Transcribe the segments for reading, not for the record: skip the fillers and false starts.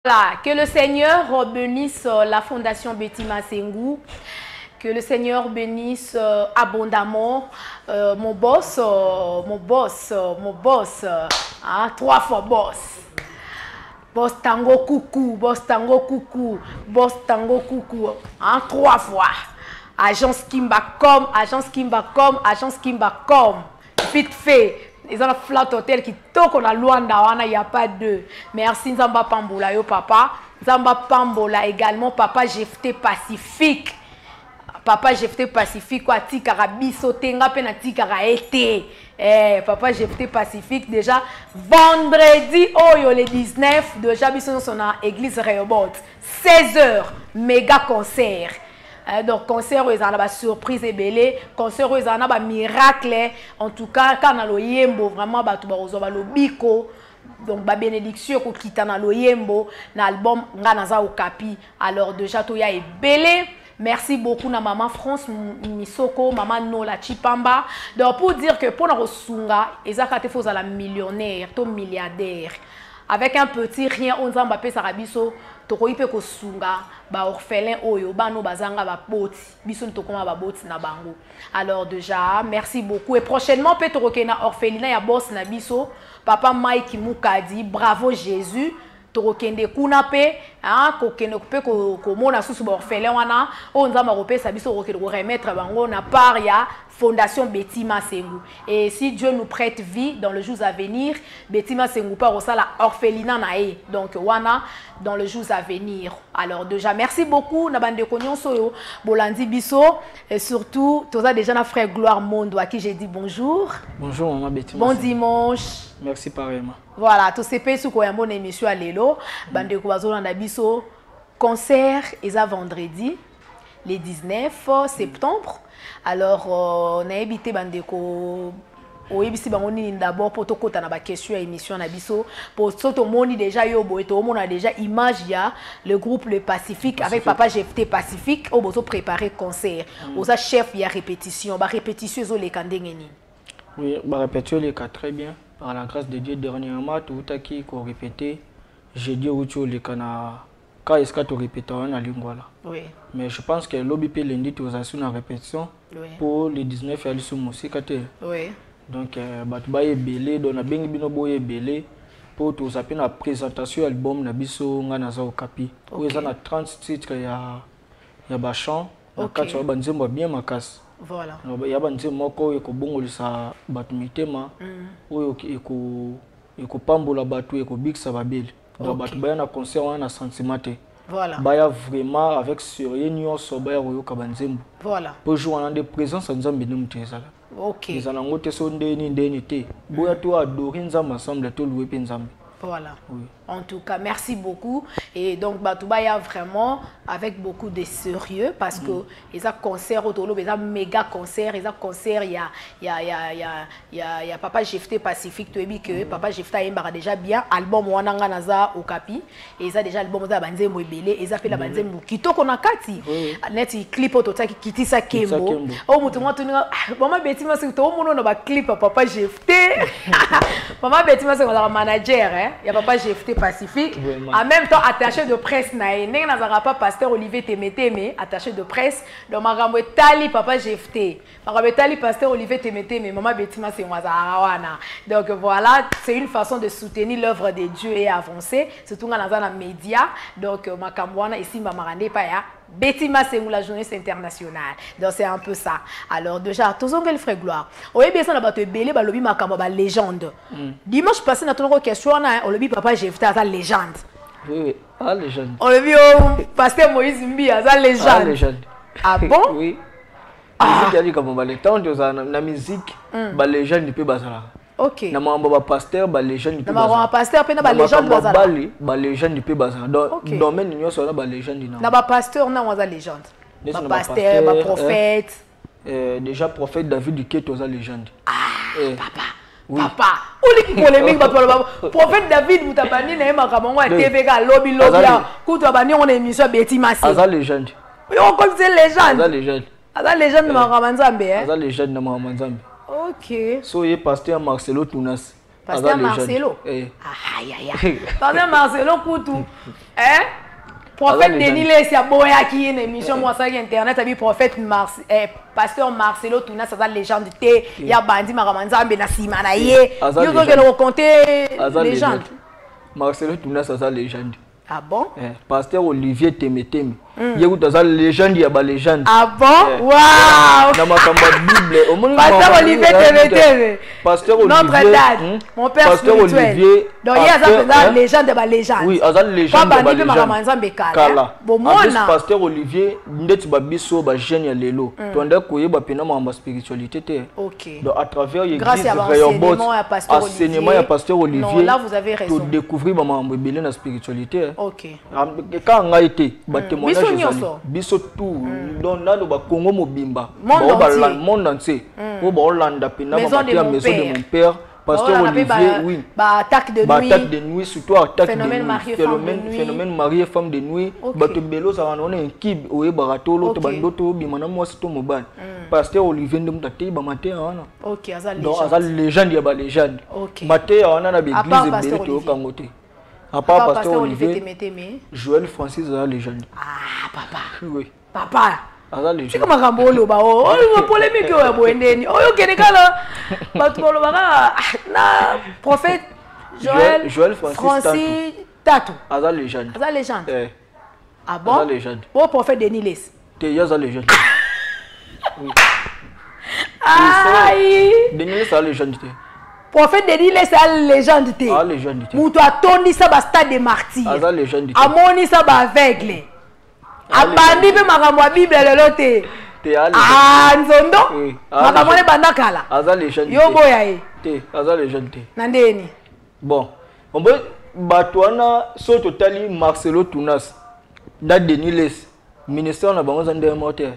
Voilà, que le Seigneur bénisse la Fondation Betty Masengu, que le Seigneur bénisse abondamment mon boss, hein, 3 fois boss. Boss Tango Coucou, boss Tango Coucou, boss Tango Coucou, hein, 3 fois. Agence Kimbacom, agence Kimbacom, agence Kimbacom. Vite fait. Ils ont un flat hotel qui toque on a Luanda, il n'y a pas de. Merci Nzamba Pambola, yo papa. Nzamba Pambola également, papa GFT Pacifique. Papa GFT Pacifique, quoi, tikara biso, tenga pena tikara été. Papa GFT Pacifique, déjà, vendredi, oh, le 19, déjà, biso son église Rehoboth. 16h, méga concert. Donc, concert, ils ont une surprise et belle. Concert, ils ont un miracle. En tout cas, quand on a yembo, vraiment, ils ont le biko. Donc, la bénédiction qui est dans le yembo, dans l'album Nganaza Okapi. Alors, déjà, tout y a belle. Merci beaucoup à maman France Misoko, maman Nola Chipamba. Donc, pour dire que pour nous sunga, ils ont fait la millionnaire, tout milliardaire. Avec un petit rien, on a fait Sarabiso. Toko ipe ko sunga ba orphelin oyo ba no bazanga ba boti biso ntokoma ba boti na bango. Alors déjà merci beaucoup et prochainement peut toko kena orphelinat ya boss na biso papa Mike Mukadi, bravo Jésus. Torokende kuna pe hein ko kende pe ko mona susu ba orphelin wana o nzamba ko pesa biso ko remettre bango na part ya Fondation Betty Masengu. Et si Dieu nous prête vie dans les jours à venir, Betty Masengu par ça la orphelinat nae. Donc wana dans les jours à venir. Alors déjà merci beaucoup na bande konyon soyo bolandi biso et surtout tous ça déjà na frère Gloire Mondo à qui j'ai dit bonjour. Bonjour maman Betty. Bon dimanche. Merci pareillement. Voilà, tout ces pays sous quoi mon émission à l'élo, bande ko bazolanda biso concert eza vendredi le 19 septembre. Alors, on a évité bandeko oyebisi bango nini d'abord pour tokota na ba question à émission na biso pour soto moni déjà yo boy to mona déjà image ya le groupe Le Pacifique avec papa GFT Pacifique au bozo préparer concert oza chef ya répétition ba répétition zo le kandengeni. Oui, ba répétition les cas très bien par la grâce de Dieu dernièrement tout taki ko répéter jeudi ou tu le kana quand est-ce que tu répètes en lingua là. Oui. Mais je pense que l'obip lundi tu as une répétition pour le 19 il y a le musique. Oui. Donc batu ba belé donc na bengi bino boye belé pour tout ça la présentation album na biso Nganaza Okapi. Oui, ça na 30 titres ya ba chant na quatre ba nzembo bien makasi. Voilà. Il y a un moko ko bongolisa batu mitema oyo eko pambola batu eko biksa babeli. Donc batu ba na concert wana sentiment. Voilà. Baya vraiment avec sérieux nyonso baya koyoka banzembo. Voilà. Pour jouer en de présence nzambe nimutezala. OK. Ils en ont été ndeni te. Boya to adorer nzambe ensemble to louer pe nzambe. Voilà. Oui. En tout cas, merci beaucoup. Et donc, Batouba y a vraiment avec beaucoup de sérieux parce que ils ont concert au Tolo, ils ont méga concert, ils ont concert, il y a Papa GFT Pacifique, tu as que Papa GFT a déjà bien album Wananga Naza Okapi et ils ont déjà album za banze moibele, ils ont fait la banze mukito kona kati. Net clip au total qui quitte sa Kembo. Oh mutumo tu maman Betty Masengu to mono na ba clip Papa GFT. Maman Betty Masengu la manager hein, il y a Papa GFT Pacifique. Vraiment. En même temps, attaché de presse, n'a pas pasteur Olivier Temeteme, attaché de presse. Donc, ma tali papa GFT. Ma tali pasteur Olivier Temeteme, maman Betty Masengu. Donc voilà, c'est une façon de soutenir l'œuvre de Dieu et avancer, surtout dans les médias. Donc, ma Kambouana ici, ma marande paya. Betty Masengu, la journée internationale. Donc c'est un peu ça. Alors déjà, tous on le frère Gloire. On est bien ça na belé ba lobi makamba ba légende. Dimanche passé na ton question on lobi papa GFT à légende. Oui, ah légende. On lobi pasteur Moïse Mbi à légende. Ah légende. Ah bon? Oui. Musique ya comme ba le temps de na musique ba légende peut bazala. OK. Na mamba ba pasteur ba légende peut bazala. Na ba pasteur pe na ba légende bazala. Ba légende peut bazala. Donc domaine nyonso na ba légende na. Na ba pasteur na waza légende. Ba pasteur, ba prophète. Déjà prophète David du Keto za légende. Ah papa. Oui. Papa, ou les polémiques prophète David mutabani na makambo ya TV ka lobby kutu abani on émission Betty Masengu. Aza légende. Yo comme c'est légende. Aza légende. Aza légende na makambo nzambe hein. Aza légende na makambo nzambe. OK. So ye pasteur Marcelo Tunas. Pasteur Marcelo. Aïe aïe aïe. Pasteur Marcelo Koutou. Hein? Prophète Denis Lesi a boya qui est une émission moi ça internet abi prophète pasteur Marcelo Tuna ça la légende té il y a bandi maramanza na sima na ye. Yo donc le raconter légende. Marcelo Tuna ça la légende. Ah bon? Pasteur Olivier Temeteme. Il y a une légende, il y a une légende. Ah bon? Waouh! Dans ma Bible. Pasteur Olivier Temeteme. Pasteur Olivier. Notre mon père Pasteur Olivier. Donc il y a une légende de la légende. Oui, il y a une légende de la légende. Kala. Bon moi Pasteur Olivier, ndeti babiso ba jeune ya lelo. Tonda koyeba pena ma spiritualité té. OK. Donc à travers grâce à l'enseignement à Pasteur Olivier. Enseignement à Pasteur Olivier. Non, là vous avez raison. Pour découvrir ma mbebele na spiritualité. OK. Quand on a été témoignage biso tout donc là le Congo mobimba monde entier au Hollande pena maison de mon père pasteur Olivier oui attaque de nuit surtout attaque phénomène mari et femme de nuit bato belo ça on a un kib au baratolo to bandoto bimana moi c'est mobile pasteur Olivier ndem tate ba maté wana OK donc azal légende ya ba légende maté wana na église belo to kangote. À part pasteur Olivier, Joël Francis a la légende. Ah, papa. Oui. Papa. A la légende. C'est comme un rambolo, bah oh, il va polémique au boendeni. Oh, yo keneka là. Bah tu le bara na prophète Joël Francis Tatou. A la légende. A la légende. Ah bon? A la légende. Oh, prophète Denis Les. Te y a la légende. Oui. Aïe. Denis Les a la légende. Prophète Denis Lesi a légende. Ah légende. Moutou a tondi ça ba stade de martyrs. Ah légende. Amoni ça ba aveugle. Abandi pe makambo ya Bible lelo te. Ah nzondo. Makambo ne bandakala. Ah légende. Yo boya e. Te ah légende. Nandeni. Bon, on peut batwana so totali Marcelo Tunas. Da Denis Lesi. Ministère na bango zande mortel.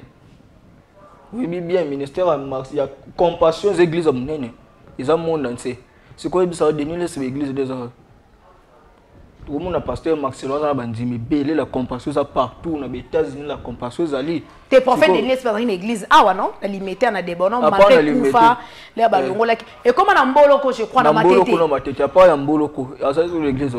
Oui bien ministère ya compassion des églises munene. Ils ont monde entier. C'est quoi ça Denis Lesi l'église des hommes. Tout le monde a pasteur Marcelo a bandi mais belé la compassion ça partout na États-Unis la compassion zali. Tes prophètes Denis Lesi dans une église ah non, la limité na débonnement malgré kufa les balongo là. Et comment na mboloko je crois na matete. Mboloko na matete pas ya mboloko. Ça c'est l'église.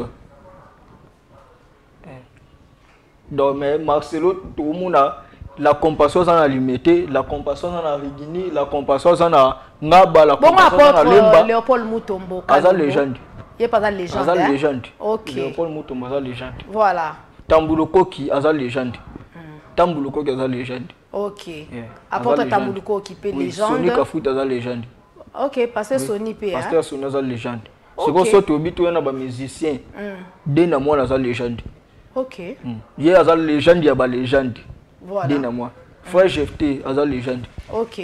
Donc mais Marcelo tout le monde a la compassion ça na limité, la compassion ça na rigini, la compassion ça na ngaba, la compassion ça na lemba. Léopold Mutombo. Azal légende. Il est pas dans légende. Azal légende. OK. Léopold Mutombo azal légende. Voilà. Tambuloko qui azal légende. Tambuloko qui azal légende. OK. Apporte Tambuloko qui peut légende. Sony Kafout azal légende. OK, pasteur Sony P. Pasteur Sony azal légende. C'est comme ça to bitu na ba musicien. Dena moi azal légende. OK. Yé azal légende ya ba légende. Voilà. Dena moi. Frère GFT azal légende. OK.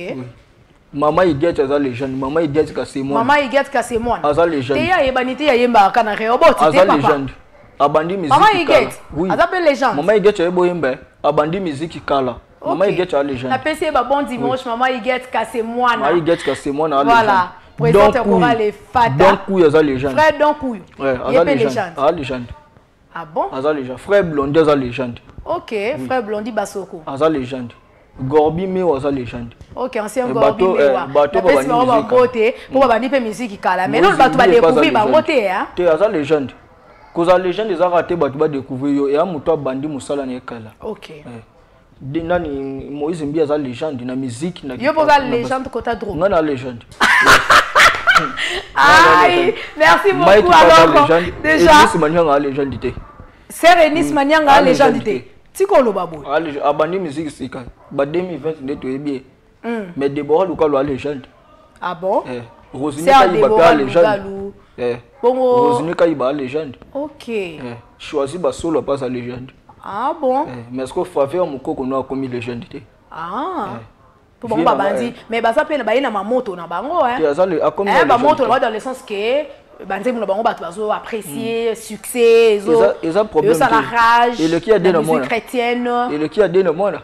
Maman Idiat azal légende. Maman Idiat Kasemon. Maman Idiat Kasemon. Azal légende. Te ya yebanité ya yemba kana reobot te papa. Azal légende. Abandi musique. Maman Idiat. Oui. Azal légende. Maman Idiat yebo yemba. Abandi musique kala. Maman Idiat a légende. La PC ba bon dimanche Maman Idiat Kasemon. Maman Idiat Kasemon a légende. Voilà. Président choral et fata. Donc couille azal légende. Frère Donkou. Ouais, azal légende. Azal légende. Ah bon? Azal légende. Frère Blondie azal légende. OK, frère Blondie Basoko. Azal légende. Gorbi Mewa azal légende. OK, ancien Gorbi Mewa. Bateau ba musique. Pour ba nipe musique kala. Mais non le bateau ba découvrir ba côté hein. Te azal légende. Cause légende eza raté bateau ba découvrir yo et amuto bandi musala ne kala. OK. Nani Moïse Mbi azal légende na musique na. Yo pour la légende kota drôle. Non na légende. Aïe, merci beaucoup alors. Déjà. Enis Manyanga a légende té. Sœur Enis Manyanga a légende té. Tikolo babo. Abandi musique sika. Ba 2020 ndeto ebi. Mais Deborah Lukalo a légende. Ah bon? Rosine Kayiba a légende. Bongo. Rosine Kayiba a légende. OK. Choisi ba solo pas sa légende. Ah bon? Mais est-ce que Faveur Mukoko no a commis légende té? Ah. Pour bon bandi mais ba ça pe na ba ina mamoto na bango hein. Ba moto dans le sens que banze mu na bango bato bazo apprécier succès ils ont problème ça la rage et le qui a des noms chrétienne et le qui a des noms là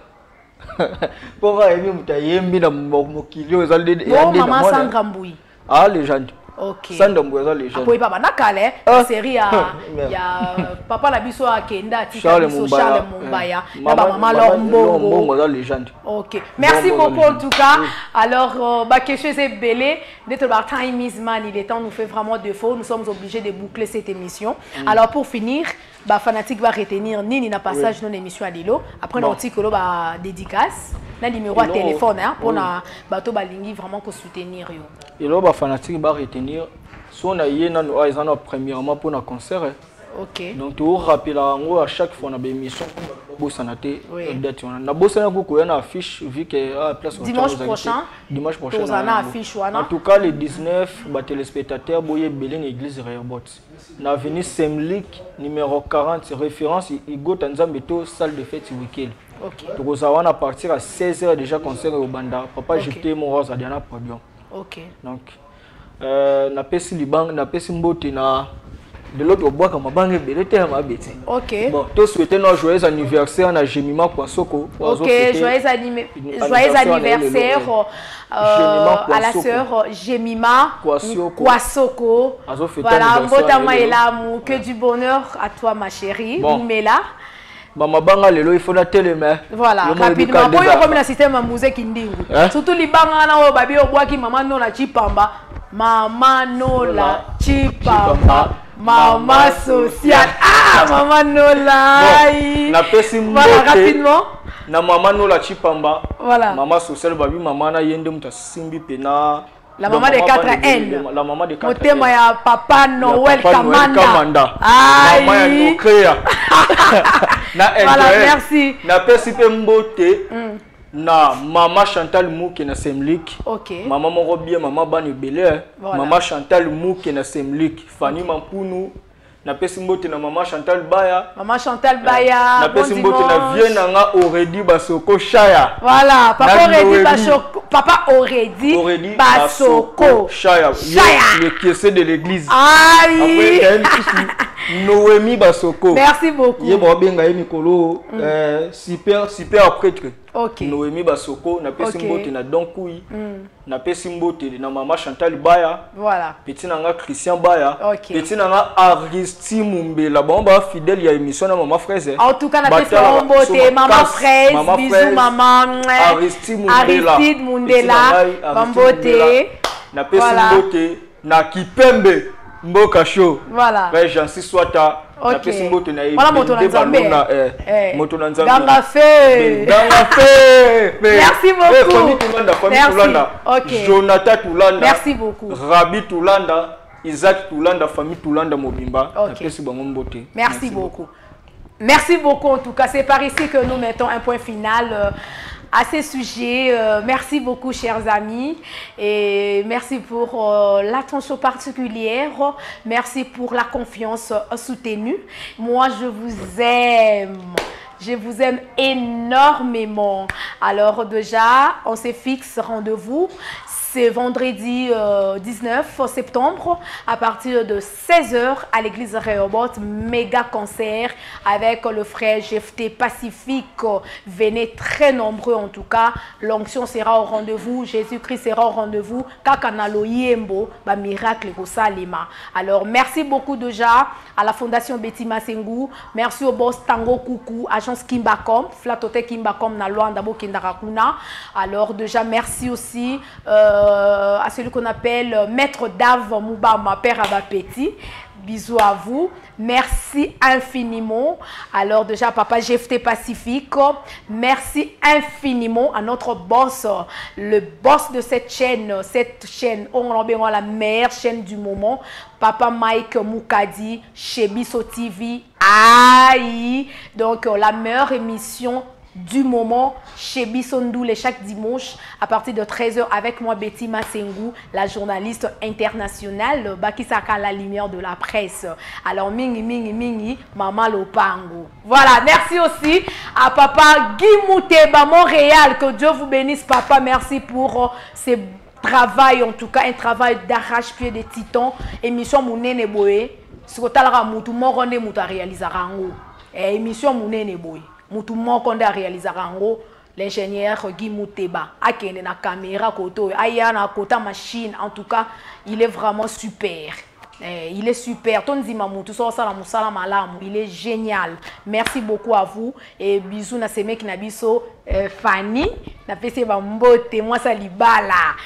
pour va aimer mutayembi na mokilio ils ont des maman Sandra Mboui ah légende Ok. Sandambo eza légende. Apoye papa nakale la série ya papa na biso akenda tika biso Charles Mumbaya na ba maman Lombongo eza légende. OK. Merci beaucoup en tout cas. Alors ba question c'est belé d'être par time is man, il est temps nous fait vraiment défaut, nous sommes obligés de boucler cette émission. Alors pour finir, ba fanatique va retenir nini na passage non émission à Lilo. Après on article ba dédicace, na numéro à téléphone hein pour na bato balingi vraiment ko soutenir yo. Et là ba fanatique va retenir si on a yéna no aizana premièrement pour na concert. OK. Donc tu rappelles à chaque fois on a des émissions bossanate date on a bossana beaucoup on a affiche vu que place dimanche prochain on a affiche wana. En tout cas le 19 ba téléspectateurs boye Belén église Rehoboth na avenue Semlik numéro 40 référence Igo Tanzambe to salle de fête week-end. OK. Donc ça va à partir à 16h déjà concert au banda papa jeté mon rose à Diana podium. OK. Donc na pesi libang na pesi mbote na de l'autre bois comme banque belete ma beti. OK. Bon, toi souhaiter nos joyeux anniversaire na Jemima Kwasoko. OK, joyeux anniversaire à la sœur Jemima Kwasoko. Voilà, mbotama elamu, que du bonheur à toi ma chérie. Mela. Mama banga lelo il faut la télé mais voilà rapidement pour yo comme na système musique ndingu surtout libanga na o babi obwaki mama no la chipamba mama no la chipamba mama social mama no la na pesi voilà rapidement na mama no la chipamba voilà mama social babi mama na yende muta simbi pena la maman de 4N. La maman de 4N. Motema ya Papa Noël Kamanda. Maman ya Nokrea. Voilà, merci. Na pesi pe mbote. Na maman Chantal Mouke na Semlik. OK. Maman moko bien maman Bani Belé. Maman Chantal Mouke na Semlik. Fanny Mampunu. Na pesi mbote na maman Chantal Baya. Maman Chantal Baya. Na pesi mbote na vie na nga Oredi Basoko Chaya. Voilà, papa Oredi Basoko. Papa Oredi Basoko Chaya. Le pièce de l'église. Aïe. Après Noémie Basoko. Merci beaucoup. Yebo benga Nikolo super prêtre. OK. Noémie Basoko na pesi mbote na Donkoui. Na pesi mbote na maman Chantal Baya. Voilà. Petit nanga Christian Baya. OK. Petit nanga Aristide Mumbela. Bon ba fidèle ya émission na maman Fraise. En tout cas na pesi mbote maman Fraise, bisous maman Aristide Mundela. Mbote. Na pesi mbote na Kipembe Mboka show. Voilà. Ouais, j'en suis swata. OK. Na pesi mbote na voilà moto na Nzambe. Moto na Nzambe. Ganga fe. Merci beaucoup. Famille OK. Jonathan Tulanda. Merci beaucoup. Rabi Tulanda, Isaac Tulanda, famille Tulanda Mobimba. OK. Na pesi bango mbote. Merci beaucoup. Merci beaucoup en tout cas. C'est par ici que nous mettons un point final à ces sujets. Merci beaucoup chers amis et merci pour l'attention particulière. Merci pour la confiance soutenue. Moi je vous aime. Je vous aime énormément. Alors déjà, on se fixe rendez-vous. C'est vendredi 19 septembre à partir de 16h à l'église Rehoboth, méga concert avec le frère GFT Pacifique. Venez très nombreux en tout cas. L'onction sera au rendez-vous, Jésus-Christ sera au rendez-vous. Kakanalo Yembo, ba miracle au Salima. Alors merci beaucoup déjà à la Fondation Betty Masengu. Merci au boss Tango Kuku, agence Kimbacom, Flatote Kimbacom na Luanda Kindarakuna. Alors déjà merci aussi à celui qu'on appelle Maître Dave Moubama, Père Abapeti. Bisous à vous. Merci infiniment. Alors déjà, Papa GFT Pacifique. Merci infiniment à notre boss, le boss de cette chaîne, on l'a la meilleure chaîne du moment. Papa Mike Moukadi, chez Bisso TV. Aïe! Donc, la meilleure émission du moment chez Bissondoule chaque dimanche à partir de 13h avec moi Betty Masengu, la journaliste internationale Bakisaka la lumière de la presse. Alors mingi Maman Lopango. Voilà, merci aussi à Papa Guy Mouteba Montréal, que Dieu vous bénisse papa, merci pour ce travail, en tout cas un travail d'arrache-pied de titan. Émission Mounene Boé, ce que tu as moutou moko nde moutou réaliser rango. Émission Mounene Boé. Mutu moko nde réaliser rango l'ingénieur Guy Mouteba. Akene na caméra koto, aya na kota machine. En tout cas, il est vraiment super. Il est super. Il est génial. Merci beaucoup à vous. Et bisous na semek na biso Fanny. Na pese bambote moi ça libala.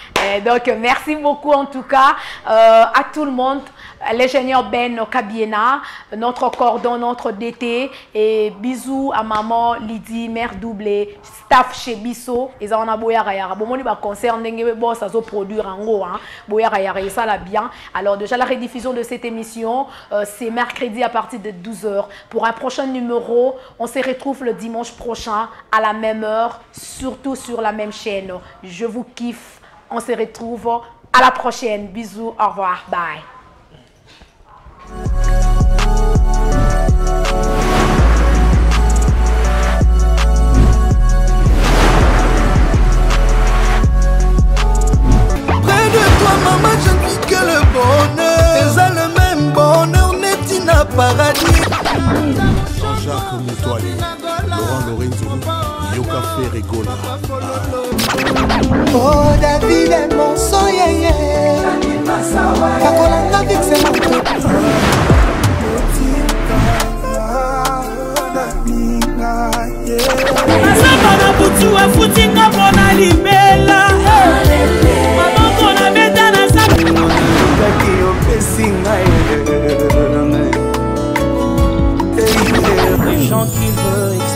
Donc merci beaucoup en tout cas à tout le monde. L'ingénieur Ben Kabiena, notre cordon, notre DT, et bisous à maman Lydie, mère doublée, staff chez Bisso, et ça on a boya rayara. Bon, on va concert n'engage bon ça se produire en gros, hein. Boya rayara et ça là bien. Alors déjà la rediffusion de cette émission, c'est mercredi à partir de 12h. Pour un prochain numéro, on se retrouve le dimanche prochain à la même heure, surtout sur la même chaîne. Je vous kiffe. On se retrouve à la prochaine. Bisous, au revoir, bye. Près de toi maman je ne vis que le bonheur. C'est le même bonheur n'est-il n'a paradis. Jean-Jacques Moutoali, Laurent Lorenzo, Yoka Ferregola. Oh David est mon soyez. Kakolanga fixe mon Masabana butu afutinga bona limela. Maman kona beta na sa. Kaki opesinga. Les gens qui veulent